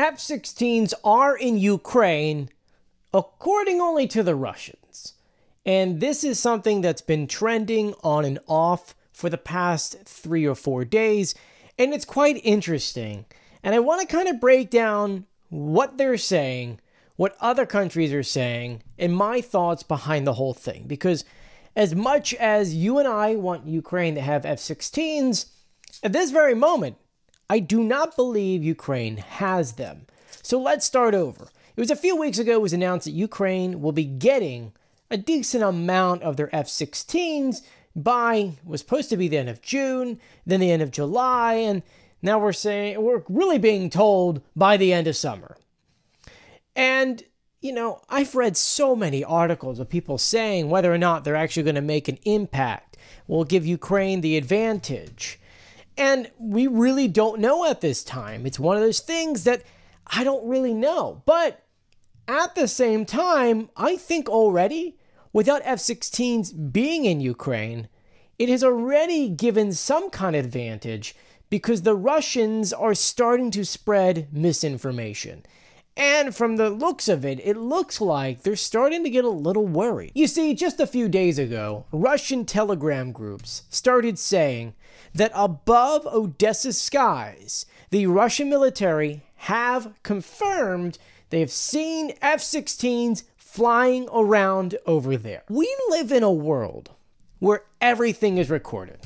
F-16s are in Ukraine, according only to the Russians. And this is something that's been trending on and off for the past 3 or 4 days, and it's quite interesting. And I want to kind of break down what they're saying, what other countries are saying, and my thoughts behind the whole thing. Because as much as you and I want Ukraine to have F-16s, at this very moment, I do not believe Ukraine has them. So let's start over. It was a few weeks ago it was announced that Ukraine will be getting a decent amount of their F-16s by, was supposed to be the end of June, then the end of July, and now we're really being told by the end of summer. And, you know, I've read so many articles of people saying whether or not they're actually going to make an impact, will give Ukraine the advantage. And we really don't know at this time. It's one of those things that I don't really know. But at the same time, I think already, without F-16s being in Ukraine, it has already given some kind of advantage because the Russians are starting to spread misinformation. And from the looks of it, it looks like they're starting to get a little worried. You see, just a few days ago, Russian telegram groups started saying that above Odessa's skies, the Russian military have confirmed they have seen F-16s flying around over there. We live in a world where everything is recorded.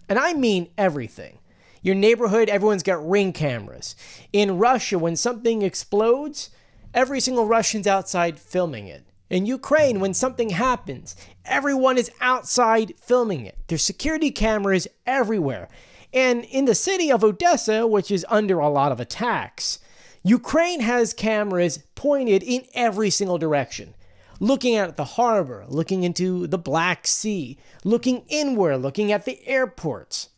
And I mean everything. Your neighborhood, everyone's got Ring cameras. In Russia, when something explodes, every single Russian's outside filming it. In Ukraine, when something happens, everyone is outside filming it. There's security cameras everywhere. And in the city of Odessa, which is under a lot of attacks, Ukraine has cameras pointed in every single direction. Looking at the harbor, looking into the Black Sea, looking inward, looking at the airports.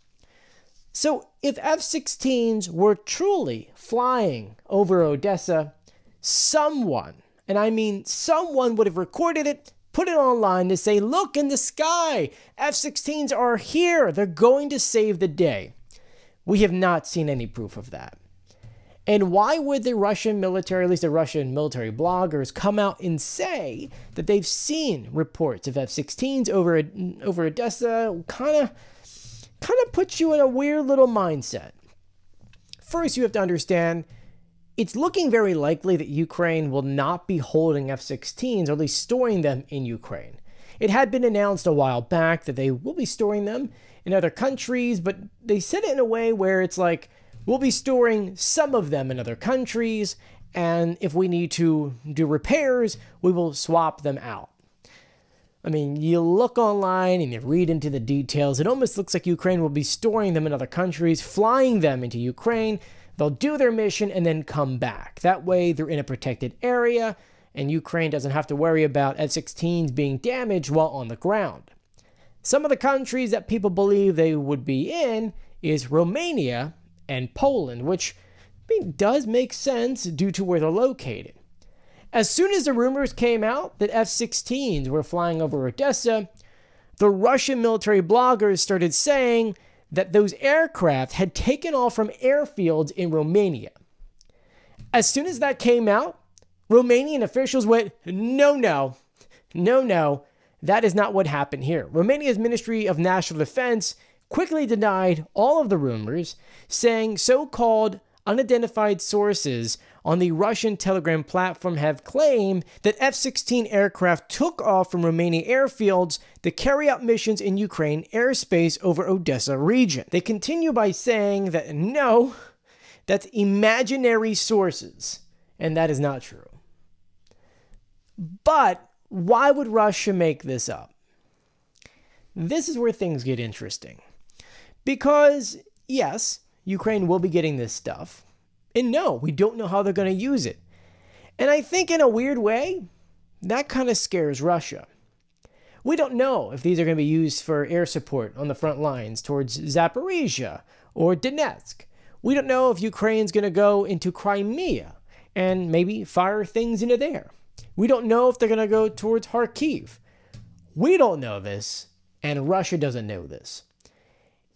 So if F-16s were truly flying over Odessa, someone, and I mean someone, would have recorded it, put it online to say, look in the sky, F-16s are here, they're going to save the day. We have not seen any proof of that. And why would the Russian military, at least the Russian military bloggers, come out and say that they've seen reports of F-16s over Odessa? Kind of puts you in a weird little mindset. First, you have to understand, it's looking very likely that Ukraine will not be holding F-16s, or at least storing them in Ukraine. It had been announced a while back that they will be storing them in other countries, but they said it in a way where it's like, we'll be storing some of them in other countries, and if we need to do repairs, we will swap them out. I mean, you look online and you read into the details, it almost looks like Ukraine will be storing them in other countries, flying them into Ukraine, they'll do their mission and then come back. That way they're in a protected area, and Ukraine doesn't have to worry about F-16s being damaged while on the ground. Some of the countries that people believe they would be in is Romania and Poland, which does make sense due to where they're located. As soon as the rumors came out that F-16s were flying over Odessa, the Russian military bloggers started saying that those aircraft had taken off from airfields in Romania. As soon as that came out, Romanian officials went, no, that is not what happened here. Romania's Ministry of National Defense quickly denied all of the rumors, saying so-called unidentified sources on the Russian Telegram platform have claimed that F-16 aircraft took off from Romanian airfields to carry out missions in Ukraine airspace over Odessa region. They continue by saying that no, that's imaginary sources, and that is not true. But why would Russia make this up? This is where things get interesting. Because, yes, Ukraine will be getting this stuff. And no, we don't know how they're going to use it. And I think in a weird way, that kind of scares Russia. We don't know if these are going to be used for air support on the front lines towards Zaporizhia or Donetsk. We don't know if Ukraine's going to go into Crimea and maybe fire things into there. We don't know if they're going to go towards Kyiv. We don't know this, and Russia doesn't know this.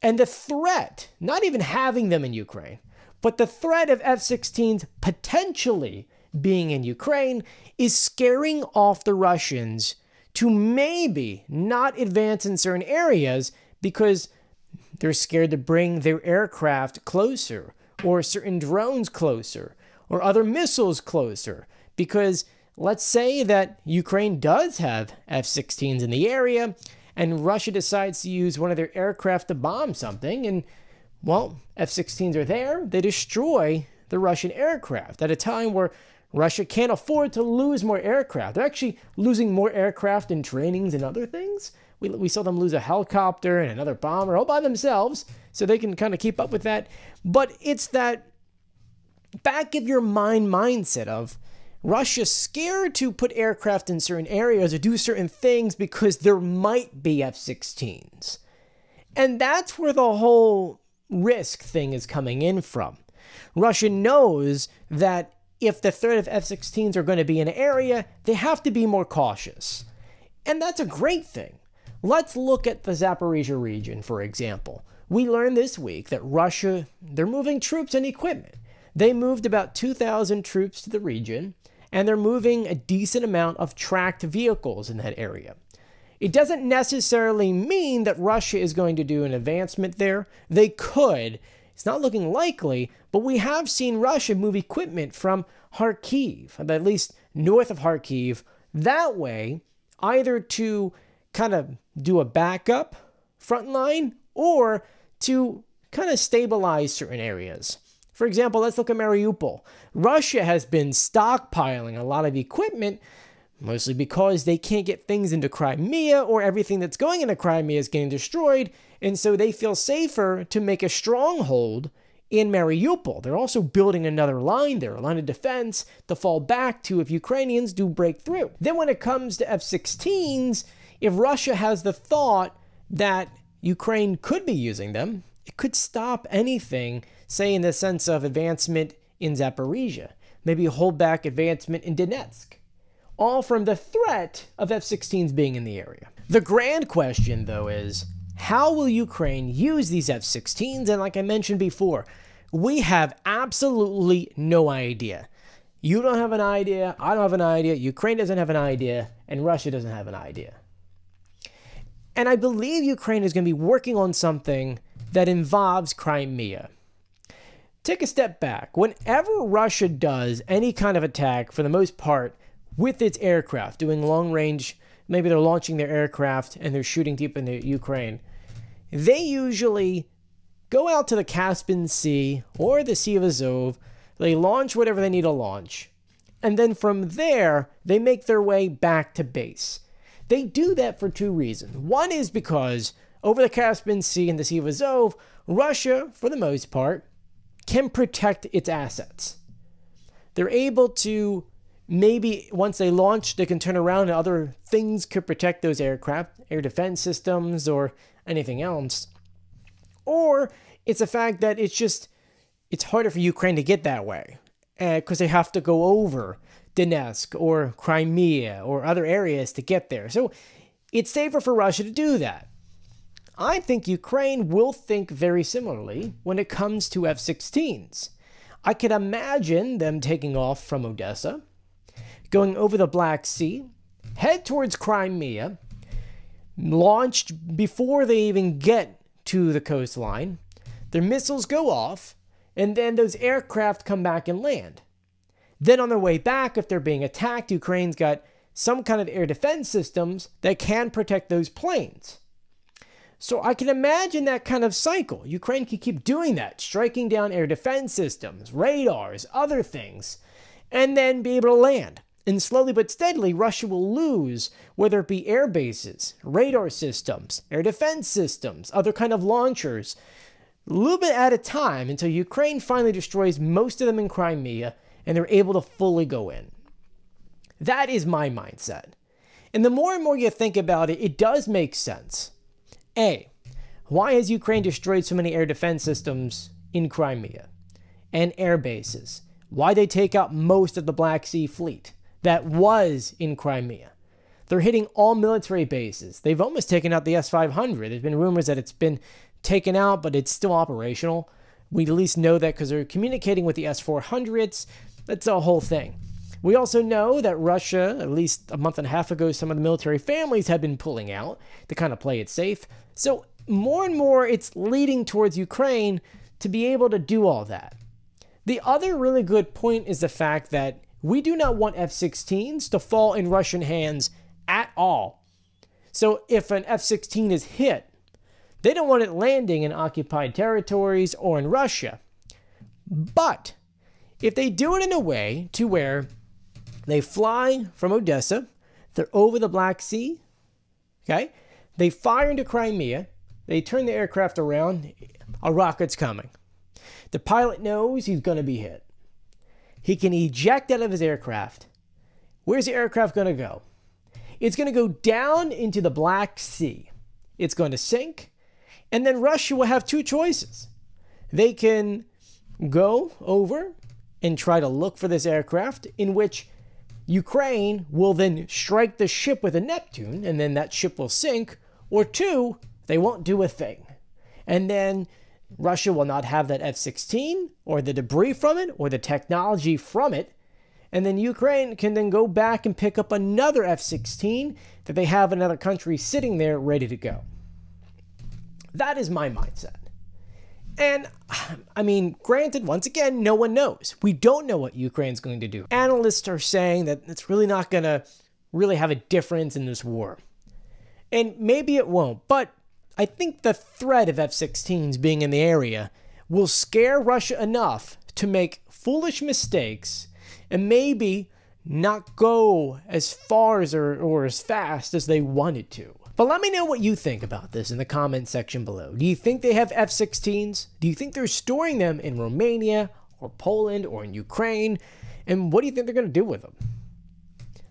And the threat, not even having them in Ukraine, But the threat of F-16s potentially being in Ukraine is scaring off the Russians to maybe not advance in certain areas because they're scared to bring their aircraft closer, or certain drones closer, or other missiles closer. Because let's say that Ukraine does have F-16s in the area, and Russia decides to use one of their aircraft to bomb something, and, well, F-16s are there, they destroy the Russian aircraft at a time where Russia can't afford to lose more aircraft. They're actually losing more aircraft in trainings and other things. We saw them lose a helicopter and another bomber all by themselves, so they can kind of keep up with that. But it's that back of your mind mindset of Russia's scared to put aircraft in certain areas or do certain things because there might be F-16s. And that's where the whole risk thing is coming in from. Russia knows that if the threat of F-16s are going to be in an area, they have to be more cautious. And that's a great thing. Let's look at the Zaporizhia region, for example. We learned this week that Russia, they're moving troops and equipment. They moved about 2,000 troops to the region, and they're moving a decent amount of tracked vehicles in that area. It doesn't necessarily mean that Russia is going to do an advancement there. They could. It's not looking likely, but we have seen Russia move equipment from Kyiv, at least north of Kyiv, that way, either to kind of do a backup front line or to kind of stabilize certain areas. For example, let's look at Mariupol. Russia has been stockpiling a lot of equipment, mostly because they can't get things into Crimea, or everything that's going into Crimea is getting destroyed, and so they feel safer to make a stronghold in Mariupol. They're also building another line there, a line of defense to fall back to if Ukrainians do break through. Then when it comes to F-16s, if Russia has the thought that Ukraine could be using them, it could stop anything, say in the sense of advancement in Zaporizhia, maybe hold back advancement in Donetsk, all from the threat of F-16s being in the area. The grand question, though, is how will Ukraine use these F-16s? And like I mentioned before, we have absolutely no idea. You don't have an idea, I don't have an idea, Ukraine doesn't have an idea, and Russia doesn't have an idea. And I believe Ukraine is going to be working on something that involves Crimea. Take a step back. Whenever Russia does any kind of attack, for the most part, with its aircraft, doing long range, maybe they're launching their aircraft and they're shooting deep into Ukraine, they usually go out to the Caspian Sea or the Sea of Azov, they launch whatever they need to launch, and then from there, they make their way back to base. They do that for two reasons. One is because over the Caspian Sea and the Sea of Azov, Russia, for the most part, can protect its assets. They're able to, maybe once they launch, they can turn around and other things could protect those aircraft, air defense systems or anything else. Or it's a fact that it's harder for Ukraine to get that way because they have to go over Donetsk or Crimea or other areas to get there. So it's safer for Russia to do that. I think Ukraine will think very similarly when it comes to F-16s. I can imagine them taking off from Odessa, going over the Black Sea, head towards Crimea, launched before they even get to the coastline. Their missiles go off, and then those aircraft come back and land. Then on their way back, if they're being attacked, Ukraine's got some kind of air defense systems that can protect those planes. So I can imagine that kind of cycle. Ukraine can keep doing that, striking down air defense systems, radars, other things, and then be able to land. And slowly but steadily, Russia will lose, whether it be air bases, radar systems, air defense systems, other kind of launchers, a little bit at a time until Ukraine finally destroys most of them in Crimea and they're able to fully go in. That is my mindset. And the more and more you think about it, it does make sense. A, why has Ukraine destroyed so many air defense systems in Crimea and air bases? Why they take out most of the Black Sea fleet that was in Crimea? They're hitting all military bases. They've almost taken out the S-500. There's been rumors that it's been taken out, but it's still operational. We at least know that because they're communicating with the S-400s. That's a whole thing. We also know that Russia, at least a month and a half ago, some of the military families had been pulling out to kind of play it safe. So more and more, it's leading towards Ukraine to be able to do all that. The other really good point is the fact that we do not want F-16s to fall in Russian hands at all. So if an F-16 is hit, they don't want it landing in occupied territories or in Russia. But if they do it in a way to where they fly from Odessa, they're over the Black Sea, okay? They fire into Crimea, they turn the aircraft around, a rocket's coming. The pilot knows he's going to be hit. He can eject out of his aircraft. Where's the aircraft going to go? It's going to go down into the Black Sea. It's going to sink, and then Russia will have two choices. They can go over and try to look for this aircraft, in which Ukraine will then strike the ship with a Neptune, and then that ship will sink, or two, they won't do a thing. And then Russia will not have that F-16, or the debris from it, or the technology from it, and then Ukraine can then go back and pick up another F-16 that they have another country sitting there ready to go. That is my mindset. And, I mean, granted, once again, no one knows. We don't know what Ukraine's going to do. Analysts are saying that it's really not going to really have a difference in this war. And maybe it won't, but I think the threat of F-16s being in the area will scare Russia enough to make foolish mistakes and maybe not go as far as or as fast as they wanted to. But let me know what you think about this in the comment section below. Do you think they have F-16s? Do you think they're storing them in Romania or Poland or in Ukraine? And what do you think they're going to do with them?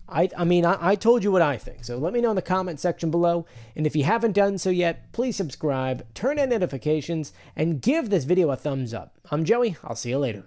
I mean, I told you what I think, so let me know in the comment section below. And if you haven't done so yet, please subscribe, turn on notifications, and give this video a thumbs up. I'm Joey. I'll see you later.